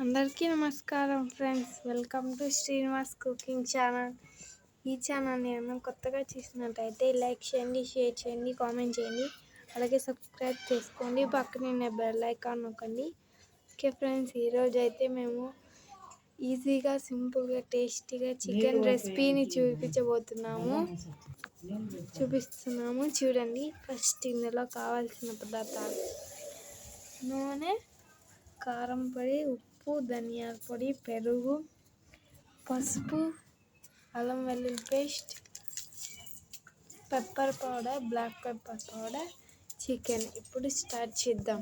అందరికీ నమస్కారం friends, welcome to Srinivas cooking channel. ఈ ఛానల్ని ఏమైనా కొత్తగా చూసినట్టయితే లైక్ చేయండి, షేర్ చేయండి, కామెంట్ చేయండి, అలాగే సబ్స్క్రైబ్ చేసుకోండి. పక్కనే బెల్ ఐకాన్ నొక్కండి. ఓకే ఫ్రెండ్స్, ఈరోజు అయితే మేము ఈజీగా, సింపుల్గా, టేస్టీగా చికెన్ రెసిపీని చూపిస్తున్నాము. చూడండి. ఫస్ట్ ఇందులో కావాల్సిన పదార్థాలు: నూనె, కారం పొడి, ఉప్పు, ధనియాల పొడి, పెరుగు, పసుపు, అల్లం వెల్లుల్లి paste, pepper powder, black pepper powder, chicken. ఇప్పుడు స్టార్ట్ చేద్దాం.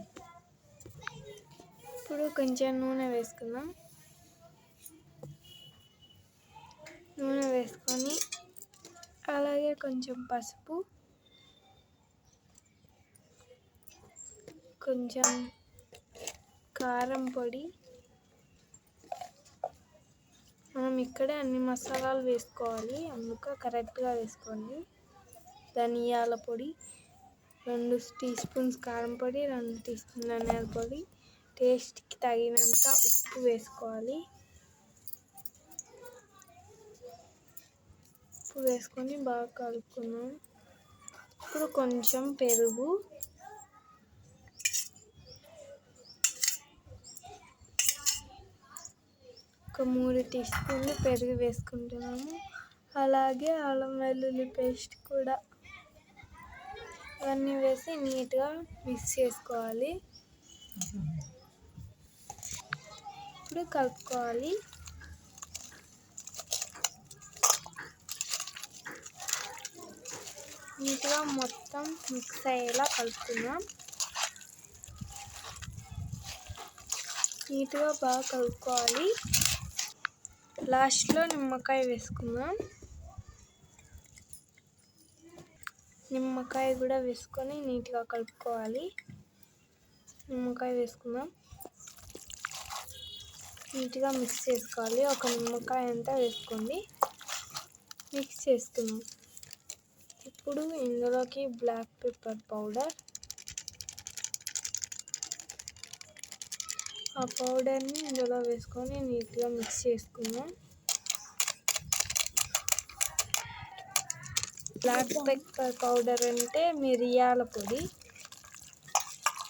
ఇప్పుడు కొంచెం నూనె వేసుకుందాం. నూనె వేసుకొని అలాగే కొంచెం పసుపు, కొంచెం కారం పొడి. మనం ఇక్కడే అన్ని మసాలాలు వేసుకోవాలి, అందుకు కరెక్ట్గా వేసుకోండి. ధనియాల పొడి 2 టీ స్పూన్స్, కారం పొడి 2 టీ స్పూన్, ధనియాల పొడి, టేస్ట్కి తగినంత ఉప్పు వేసుకోవాలి. ఉప్పు వేసుకొని బాగా కలుపుకుందాం. ఇప్పుడు కొంచెం పెరుగు, ఒక 3 టీ స్పూన్లు పెరుగు వేసుకుంటున్నాము. అలాగే అల్లం వెల్లుల్లి పేస్ట్ కూడా. ఇవన్నీ వేసి నీట్గా మిక్స్ చేసుకోవాలి. ఇప్పుడు కలుపుకోవాలి. నీట్గా మొత్తం మిక్స్ అయ్యేలా కలుపుకుందాం. నీట్గా బాగా కలుపుకోవాలి. లాస్ట్లో నిమ్మకాయ వేసుకుందాం. నిమ్మకాయ కూడా వేసుకొని నీట్గా కలుపుకోవాలి. నిమ్మకాయ వేసుకుందాం. నీట్గా మిక్స్ చేసుకోవాలి. ఒక నిమ్మకాయ అంతా వేసుకోండి. మిక్స్ చేసుకుందాం. ఇప్పుడు ఇందులోకి బ్లాక్ పెప్పర్ పౌడర్, ఆ పౌడర్ని ఇందులో వేసుకొని నీట్గా మిక్స్ చేసుకుందాం. బ్లాక్ పెప్పర్ పౌడర్ అంటే మిరియాల పొడి,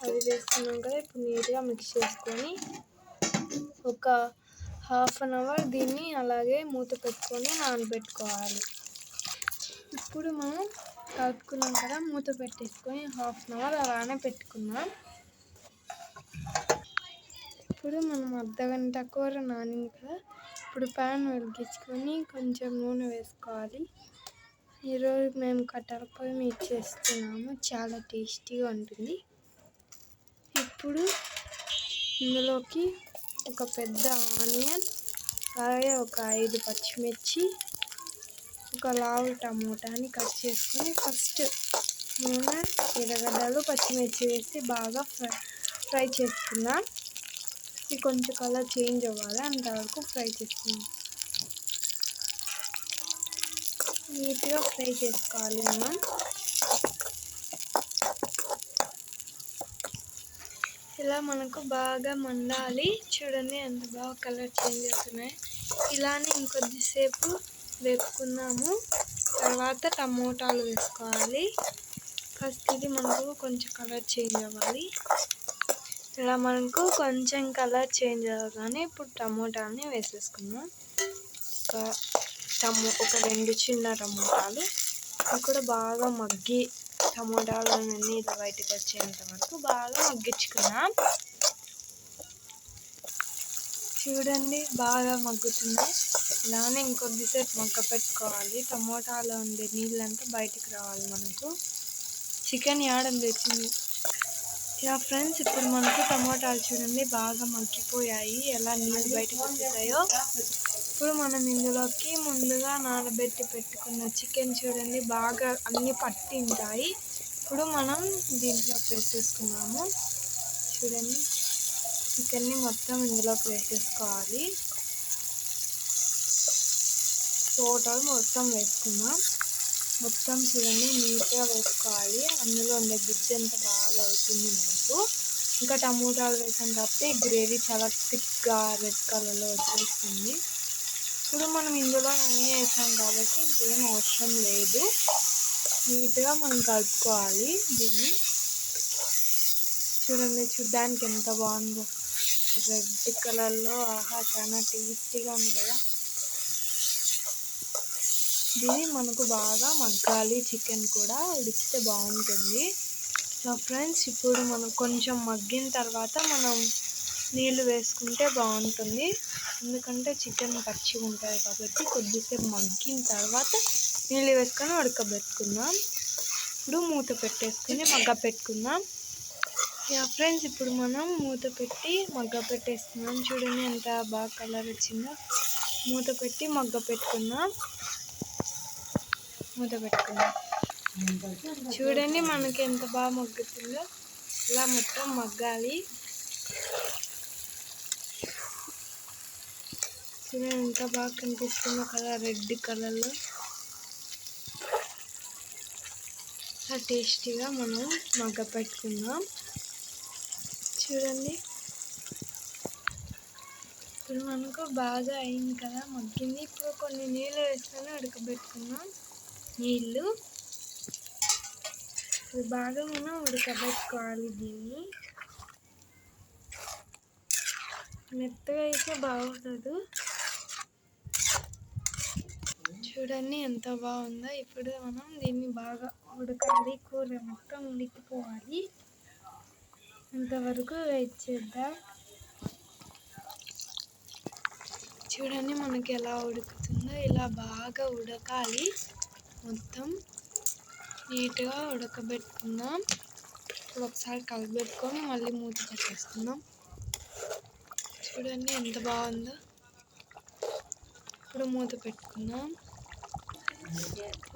అది వేసుకున్నాం కదా. ఇప్పుడు నీట్గా మిక్స్ చేసుకొని ఒక ½ అన్ అవర్ దీన్ని అలాగే మూత పెట్టుకొని నానబెట్టుకోవాలి. ఇప్పుడు మనం కలుపుకున్నాం కదా, మూత పెట్టేసుకొని ½ అన్ అవర్ అలానే పెట్టుకుందాం. ఇప్పుడు మనం అర్ధగంట కూర నానింది కదా. ఇప్పుడు ప్యాన్ వెలిగించుకొని కొంచెం నూనె వేసుకోవాలి. ఈరోజు మేము కట్టెల పొయ్యి మీద చేస్తున్నాము, చాలా టేస్టీగా ఉంటుంది. ఇప్పుడు ఇందులోకి ఒక పెద్ద ఆనియన్, అలాగే ఒక 5 పచ్చిమిర్చి, ఒక లావు టమోటాని కట్ చేసుకొని ఫస్ట్ నూనె, ఎర్రగడ్డలు, పచ్చిమిర్చి వేసి బాగా ఫ్రై చేసుకుందాం. ఇది కొంచెం కలర్ చేంజ్ అవ్వాలి, అంతవరకు ఫ్రై చేసుకుందాం. నీట్గా ఫ్రై చేసుకోవాలి మనం. ఇలా మనకు బాగా మండాలి. చూడండి ఎంత బాగా కలర్ చేంజ్ అవుతున్నాయి. ఇలానే ఇంకొద్దిసేపు వేపుకుందాము. తర్వాత టమోటాలు వేసుకోవాలి. ఫస్ట్ ఇది మనకు కొంచెం కలర్ చేంజ్ అవ్వాలి. ఇలా మనకు కొంచెం కలర్ చేంజ్ అవ్వగానే ఇప్పుడు టమోటాలని వేసేసుకుందాం. ఒక 2 చిన్న టమోటాలు. అవి కూడా బాగా మగ్గి టమోటాలన్నీ ఇలా బయటకు వచ్చేంత వరకు బాగా మగ్గించుకుందాం. చూడండి బాగా మగ్గుతున్నాయి. ఇలానే ఇంకొద్దిసేపు మగ్గ పెట్టుకోవాలి. టమోటాలో ఉండే నీళ్ళంతా బయటకు రావాలి మనకు. చికెన్ యాడని తెచ్చింది. యా ఫ్రెండ్స్, ఇప్పుడు మనకు టమోటాలు చూడండి బాగా మగ్గిపోయాయి, ఎలా నీళ్ళు బయటకు వచ్చేసాయో. ఇప్పుడు మనం ఇందులోకి ముందుగా నానబెట్టి పెట్టుకున్న చికెన్ చూడండి బాగా అన్నీ పట్టి ఉంటాయి. ఇప్పుడు మనం దీంట్లో వేసేసుకున్నాము. చూడండి చికెన్ని మొత్తం ఇందులోకి వేసేసుకోవాలి. టోటల్ మొత్తం వేసుకున్నాం. మొత్తం చూడండి నీట్గా వేసుకోవాలి. అందులో ఉండే గుజ్జు అంతా బాగా అవుతుంది మనకు. ఇంకా టమోటాలు వేసాం కాబట్టి గ్రేవీ చాలా థిక్గా రెడ్ కలర్లో వచ్చేస్తుంది. ఇప్పుడు మనం ఇందులో అన్నీ వేసాం కాబట్టి ఇంకేం అవసరం లేదు. నీట్గా మనం కలుపుకోవాలి దీన్ని. చూడండి, చూడ్డానికి ఎంత బాగుందో రెడ్ కలర్లో. ఆహా, చాలా టేస్టీగా ఉంది కదా. దీన్ని మనకు బాగా మగ్గాలి. చికెన్ కూడా ఉడికితే బాగుంటుంది. సో ఫ్రెండ్స్, ఇప్పుడు మనం కొంచెం మగ్గిన తర్వాత మనం నీళ్ళు వేసుకుంటే బాగుంటుంది. ఎందుకంటే చికెన్ పచ్చిగా ఉంటుంది కాబట్టి కొద్దిసేపు మగ్గిన తర్వాత నీళ్ళు వేసుకొని ఉడకబెట్టుకుందాం. ఇప్పుడు మూత పెట్టేసుకుని పెట్టుకుందాం. యా ఫ్రెండ్స్, ఇప్పుడు మనం మూత పెట్టి పెట్టేస్తున్నాం. చూడండి ఎంత బాగా కలర్ వచ్చిందో. మూత పెట్టి పెట్టుకుందాం. మూత పెట్టుకుందాం. చూడండి మనకి ఎంత బాగా మగ్గుతుందో. ఇలా మొత్తం మగ్గాలి. చూడండి ఎంత బాగా కనిపిస్తుందో కదా రెడ్ కలర్లో. టేస్టీగా మనం పెట్టుకుందాం. చూడండి, ఇప్పుడు మనకు బాగా అయింది కదా, మగ్గింది. ఇప్పుడు కొన్ని నీళ్ళు వేసుకొని ఉడకబెట్టుకుందాం. నీళ్ళు ఇప్పుడు బాగా మనం ఉడకబెట్టుకోవాలి. దీన్ని మెత్తగా అయితే బాగుండదు. చూడండి ఎంత బాగుందో. ఇప్పుడు మనం దీన్ని బాగా ఉడకాలి. కూర మొత్తం ఉడికిపోవాలి. అంతవరకు వెయిట్ చేద్దాం. చూడండి మనకి ఎలా ఉడుకుతుందో. ఇలా బాగా ఉడకాలి. మొత్తం నీట్గా ఉడకబెట్టుకుందాం. ఇప్పుడు ఒకసారి కలిపెట్టుకొని మళ్ళీ మూత పెట్టేసుకుందాం. చూడండి ఎంత బాగుందో. ఇప్పుడు మూత పెట్టుకుందాం.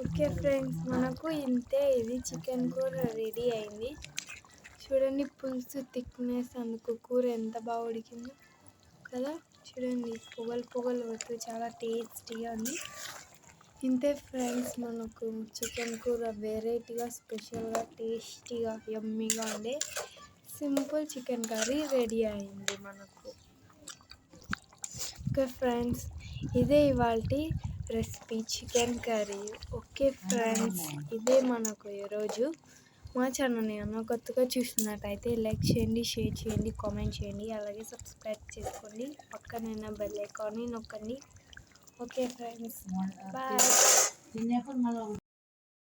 ఓకే ఫ్రెండ్స్, మనకు ఇంతే. ఇది చికెన్ కూర రెడీ అయింది. చూడండి పులుసు థిక్నెస్, అందుకు కూర ఎంత బాగా ఉడికిందో కదా. చూడండి పొగలు వస్తూ చాలా టేస్టీగా ఉంది. ఇంతే ఫ్రెండ్స్, మనకు చికెన్ కూర వెరైటీగా, స్పెషల్గా, టేస్టీగా, యమ్మీగా ఉండే సింపుల్ చికెన్ కర్రీ రెడీ అయింది మనకు. ఓకే ఫ్రెండ్స్, ఇదే ఇవాల్టి recipe chicken curry. Okay friends, ఇదే మనకు ఈరోజు. మా ఛానల్ని ఏమన్నా కొత్తగా చూస్తున్నట్టయితే లైక్ చేయండి, షేర్ చేయండి, కామెంట్ చేయండి, అలాగే సబ్స్క్రైబ్ చేసుకోండి. పక్కనైనా బెల్ ఐకాన్ని నొక్కండి. Okay friends, bye.